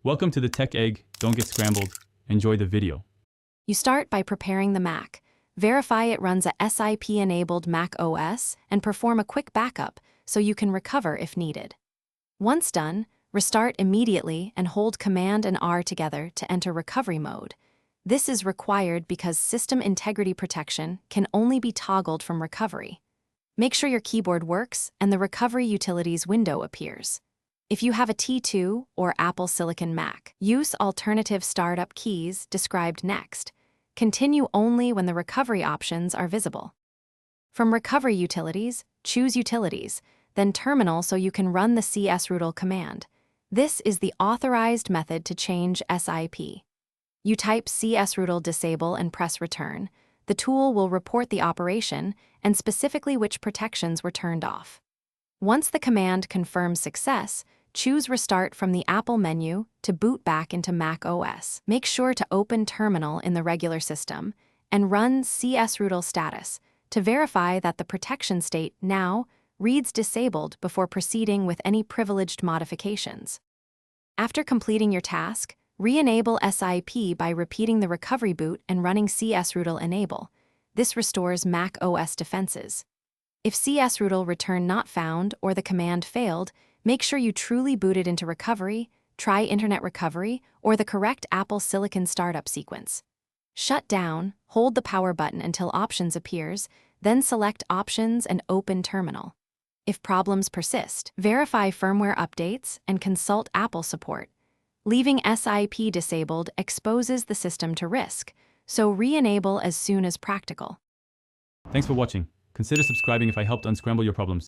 Welcome to the Tech Egg. Don't get scrambled. Enjoy the video. You start by preparing the Mac. Verify it runs a SIP-enabled Mac OS and perform a quick backup so you can recover if needed. Once done, restart immediately and hold Command and R together to enter recovery mode. This is required because system integrity protection can only be toggled from recovery. Make sure your keyboard works and the Recovery Utilities window appears. If you have a T2 or Apple Silicon Mac, use alternative startup keys described next. Continue only when the recovery options are visible. From Recovery Utilities, choose Utilities, then Terminal so you can run the csrootle command. This is the authorized method to change SIP. You type csrootle disable and press return. The tool will report the operation and specifically which protections were turned off. Once the command confirms success, choose Restart from the Apple menu to boot back into Mac OS. Make sure to open Terminal in the regular system and run csrootle status to verify that the protection state now reads disabled before proceeding with any privileged modifications. After completing your task, re-enable SIP by repeating the recovery boot and running csrootle enable. This restores Mac OS defenses. If csrootle return not found or the command failed, make sure you truly booted into recovery, try Internet Recovery, or the correct Apple Silicon startup sequence. Shut down, hold the power button until Options appears, then select Options and open Terminal. If problems persist, verify firmware updates and consult Apple support. Leaving SIP disabled exposes the system to risk, so re-enable as soon as practical. Thanks for watching. Consider subscribing if I helped unscramble your problems.